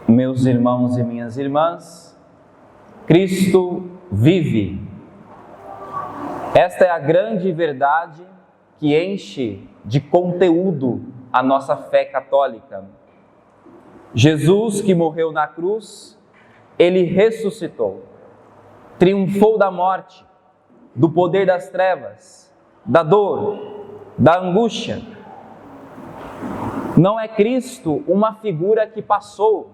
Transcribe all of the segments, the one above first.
Meus irmãos e minhas irmãs, Cristo vive. Esta é a grande verdade que enche de conteúdo a nossa fé católica. Jesus, que morreu na cruz, ele ressuscitou, triunfou da morte, do poder das trevas, da dor, da angústia. Não é Cristo uma figura que passou,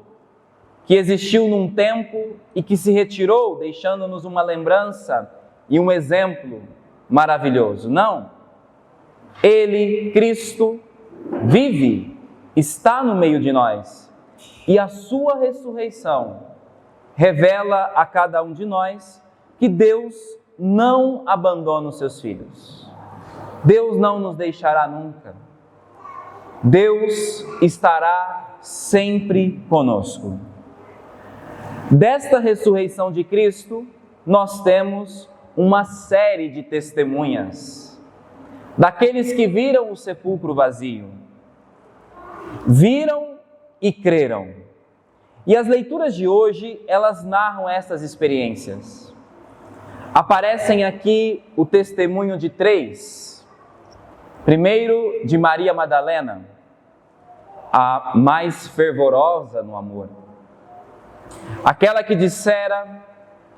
que existiu num tempo e que se retirou, deixando-nos uma lembrança e um exemplo maravilhoso. Não. Ele, Cristo, vive, está no meio de nós. E a sua ressurreição revela a cada um de nós que Deus não abandona os seus filhos. Deus não nos deixará nunca. Deus estará sempre conosco. Desta ressurreição de Cristo, nós temos uma série de testemunhas daqueles que viram o sepulcro vazio, viram e creram. E as leituras de hoje, elas narram essas experiências. Aparecem aqui o testemunho de 3. Primeiro, de Maria Madalena, a mais fervorosa no amor. Aquela que dissera,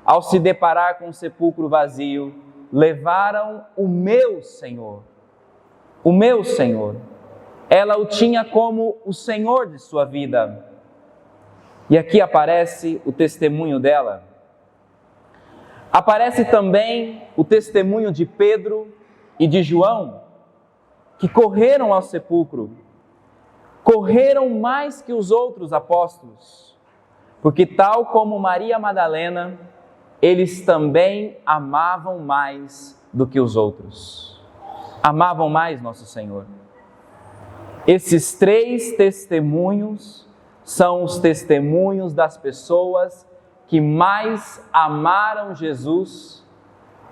ao se deparar com o sepulcro vazio: levaram o meu Senhor. O meu Senhor. Ela o tinha como o Senhor de sua vida. E aqui aparece o testemunho dela. Aparece também o testemunho de Pedro e de João, que correram ao sepulcro. Correram mais que os outros apóstolos, porque tal como Maria Madalena, eles também amavam mais do que os outros. Amavam mais nosso Senhor. Esses 3 testemunhos são os testemunhos das pessoas que mais amaram Jesus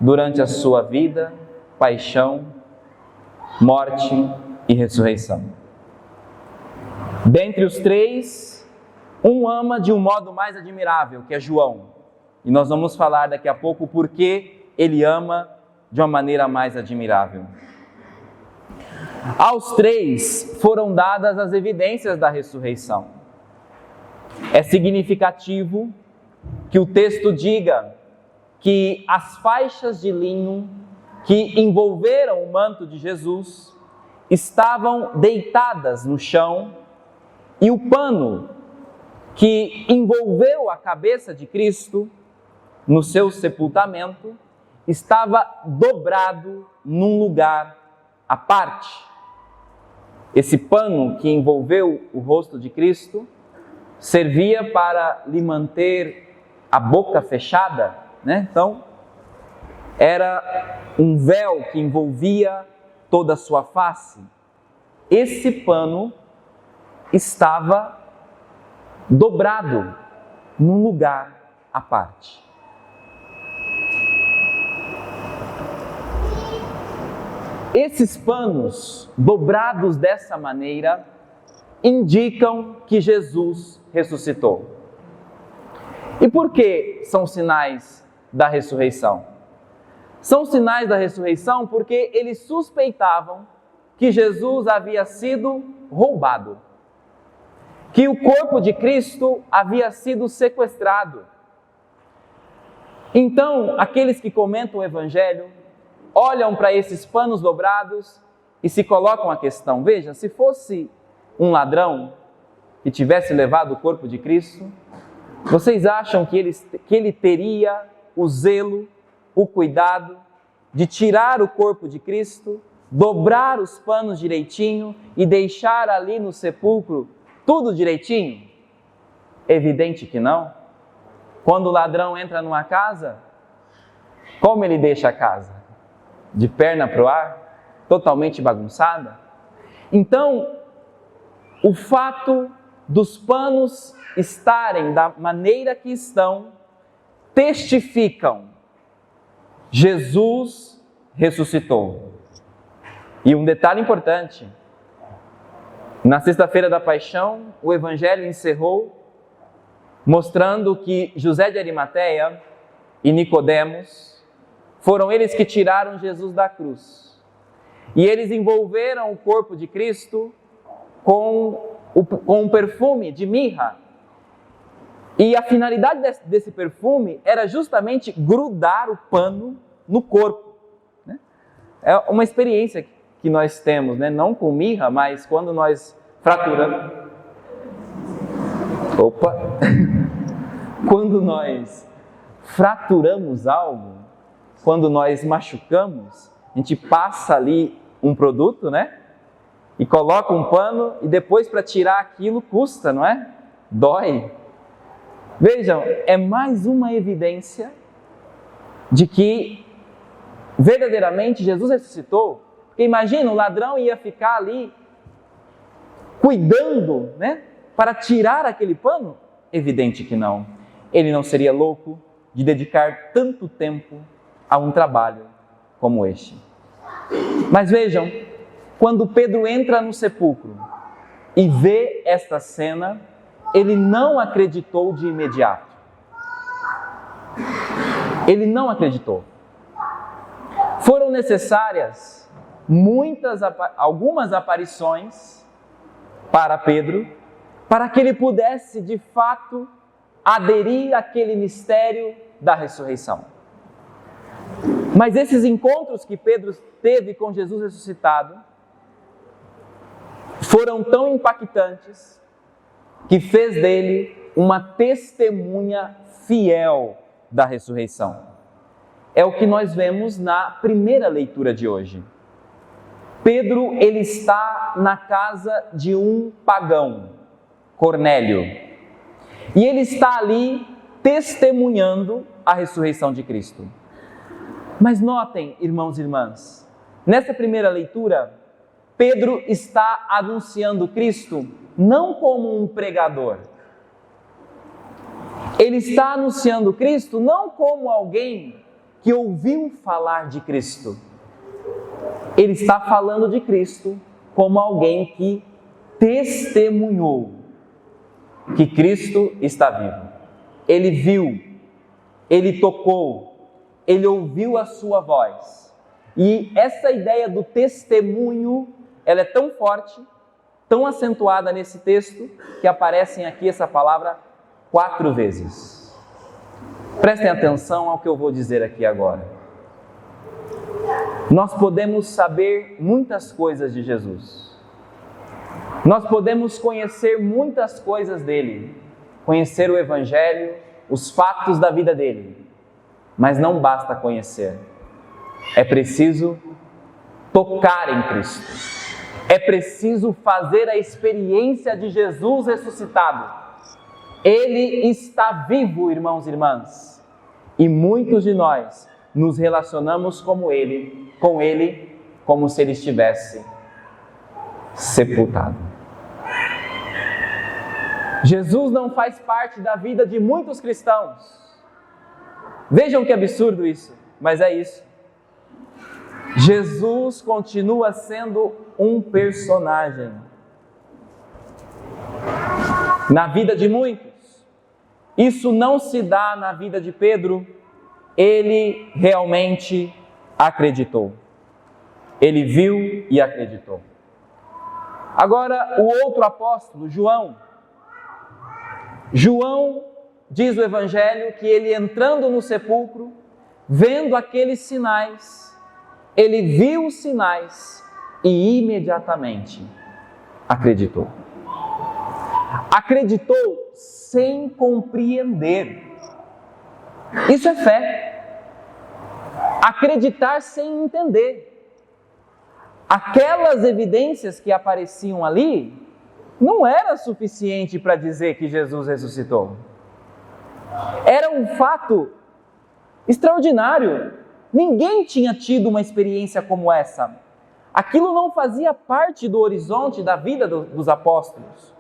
durante a sua vida, paixão, morte e ressurreição. Dentre os 3, um ama de um modo mais admirável, que é João. E nós vamos falar daqui a pouco porque ele ama de uma maneira mais admirável. Aos 3 foram dadas as evidências da ressurreição. É significativo que o texto diga que as faixas de linho que envolveram o manto de Jesus estavam deitadas no chão e o pano que envolveu a cabeça de Cristo no seu sepultamento estava dobrado num lugar à parte. Esse pano que envolveu o rosto de Cristo servia para lhe manter a boca fechada, né? Então, era um véu que envolvia toda a sua face. Esse pano estava dobrado num lugar à parte. Esses panos dobrados dessa maneira indicam que Jesus ressuscitou. E por que são sinais da ressurreição? São sinais da ressurreição porque eles suspeitavam que Jesus havia sido roubado, que o corpo de Cristo havia sido sequestrado. Então, aqueles que comentam o Evangelho olham para esses panos dobrados e se colocam a questão: veja, se fosse um ladrão que tivesse levado o corpo de Cristo, vocês acham que ele teria o zelo, o cuidado de tirar o corpo de Cristo, dobrar os panos direitinho e deixar ali no sepulcro tudo direitinho? Evidente que não. Quando o ladrão entra numa casa, como ele deixa a casa? De perna para o ar? Totalmente bagunçada? Então, o fato dos panos estarem da maneira que estão testificam: Jesus ressuscitou. E um detalhe importante: na sexta-feira da paixão, o Evangelho encerrou mostrando que José de Arimateia e Nicodemos foram eles que tiraram Jesus da cruz. E eles envolveram o corpo de Cristo com um perfume de mirra. E a finalidade desse perfume era justamente grudar o pano no corpo. É uma experiência que nós temos, né? Não com mirra, mas quando nós fraturamos. Quando nós fraturamos algo, quando nós machucamos, a gente passa ali um produto, né? E coloca um pano e depois para tirar aquilo custa, não é? Dói. Vejam, é mais uma evidência de que verdadeiramente Jesus ressuscitou. Porque imagina, o ladrão ia ficar ali cuidando, né? Para tirar aquele pano? Evidente que não. Ele não seria louco de dedicar tanto tempo a um trabalho como este. Mas vejam, quando Pedro entra no sepulcro e vê esta cena, ele não acreditou de imediato. Ele não acreditou. Foram necessárias algumas aparições para Pedro, para que ele pudesse de fato aderir àquele mistério da ressurreição. Mas esses encontros que Pedro teve com Jesus ressuscitado foram tão impactantes que fez dele uma testemunha fiel da ressurreição. É o que nós vemos na primeira leitura de hoje. Pedro, ele está na casa de um pagão, Cornélio, e ele está ali testemunhando a ressurreição de Cristo. Mas notem, irmãos e irmãs, nessa primeira leitura, Pedro está anunciando Cristo não como um pregador. Ele está anunciando Cristo não como alguém que ouviu falar de Cristo. Ele está falando de Cristo como alguém que testemunhou que Cristo está vivo. Ele viu, ele tocou, ele ouviu a sua voz. E essa ideia do testemunho, ela é tão forte, tão acentuada nesse texto, que aparecem aqui essa palavra 4 vezes. Prestem atenção ao que eu vou dizer aqui agora. Nós podemos saber muitas coisas de Jesus. Nós podemos conhecer muitas coisas dele, conhecer o Evangelho, os fatos da vida dele, mas não basta conhecer. É preciso tocar em Cristo. É preciso fazer a experiência de Jesus ressuscitado. Ele está vivo, irmãos e irmãs, e muitos de nós nos relacionamos com ele como se ele estivesse sepultado. Jesus não faz parte da vida de muitos cristãos. Vejam que absurdo isso, mas é isso. Jesus continua sendo um personagem na vida de muitos. Isso não se dá na vida de Pedro. Ele realmente acreditou. Ele viu e acreditou. Agora, o outro apóstolo, João. João diz o Evangelho que ele entrando no sepulcro, vendo aqueles sinais, ele viu os sinais e imediatamente acreditou. Acreditou sem compreender. Isso é fé. Acreditar sem entender. Aquelas evidências que apareciam ali não era suficiente para dizer que Jesus ressuscitou. Era um fato extraordinário. Ninguém tinha tido uma experiência como essa. Aquilo não fazia parte do horizonte da vida dos apóstolos.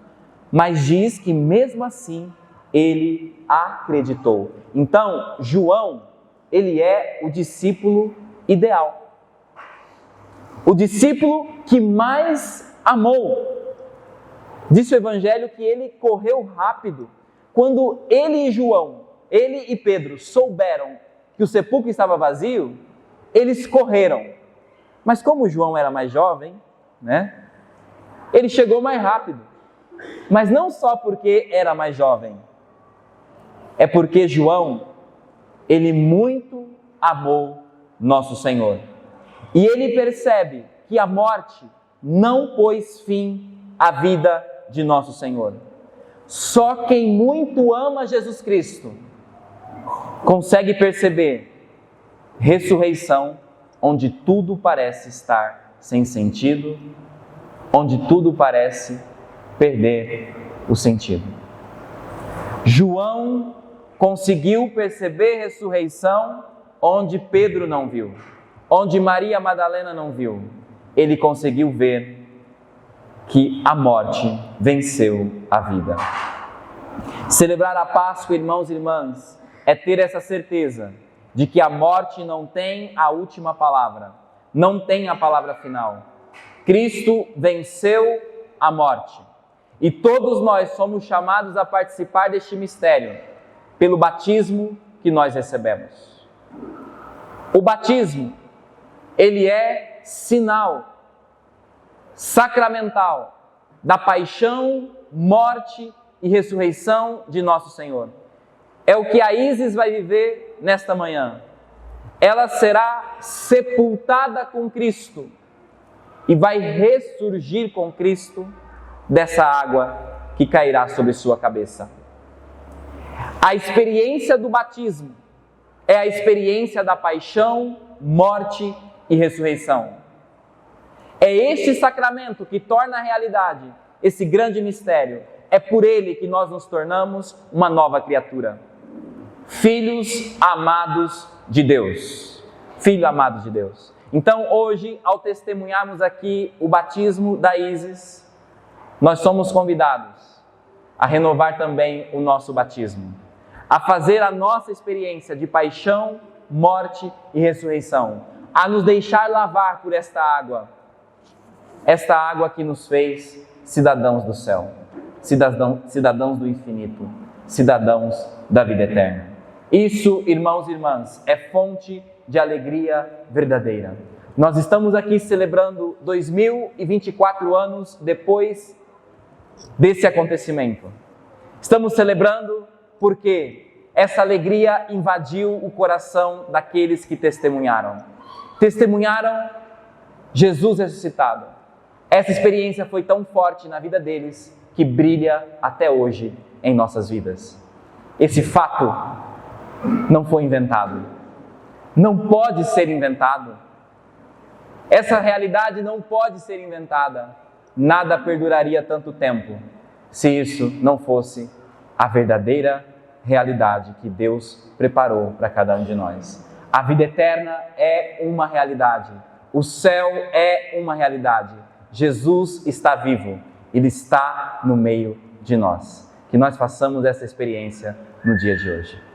Mas diz que mesmo assim ele acreditou. Então, João, ele é o discípulo ideal. O discípulo que mais amou. Diz o Evangelho que ele correu rápido quando ele e Pedro souberam que o sepulcro estava vazio, eles correram. Mas como João era mais jovem, né? Ele chegou mais rápido. Mas não só porque era mais jovem, é porque João, ele muito amou nosso Senhor. E ele percebe que a morte não pôs fim à vida de nosso Senhor. Só quem muito ama Jesus Cristo consegue perceber ressurreição onde tudo parece estar sem sentido, onde tudo parece perder o sentido. João conseguiu perceber ressurreição onde Pedro não viu, onde Maria Madalena não viu. Ele conseguiu ver que a morte venceu a vida. Celebrar a Páscoa, irmãos e irmãs, é ter essa certeza de que a morte não tem a última palavra, não tem a palavra final. Cristo venceu a morte e todos nós somos chamados a participar deste mistério pelo batismo que nós recebemos. O batismo, ele é sinal sacramental da paixão, morte e ressurreição de nosso Senhor. É o que a Isis vai viver nesta manhã. Ela será sepultada com Cristo e vai ressurgir com Cristo dessa água que cairá sobre sua cabeça. A experiência do batismo é a experiência da paixão, morte e ressurreição. É este sacramento que torna a realidade esse grande mistério. É por ele que nós nos tornamos uma nova criatura. Filhos amados de Deus. Filho amado de Deus. Então hoje, ao testemunharmos aqui o batismo da Isis, nós somos convidados a renovar também o nosso batismo, a fazer a nossa experiência de paixão, morte e ressurreição, a nos deixar lavar por esta água que nos fez cidadãos do céu, cidadãos do infinito, cidadãos da vida eterna. Isso, irmãos e irmãs, é fonte de alegria verdadeira. Nós estamos aqui celebrando 2024 anos depois desse acontecimento. Estamos celebrando porque essa alegria invadiu o coração daqueles que testemunharam Jesus ressuscitado. Essa experiência foi tão forte na vida deles que brilha até hoje em nossas vidas. Esse fato não foi inventado, não pode ser inventado. Essa realidade não pode ser inventada. Nada perduraria tanto tempo se isso não fosse a verdadeira realidade que Deus preparou para cada um de nós. A vida eterna é uma realidade, o céu é uma realidade. Jesus está vivo, Ele está no meio de nós. Que nós façamos essa experiência no dia de hoje.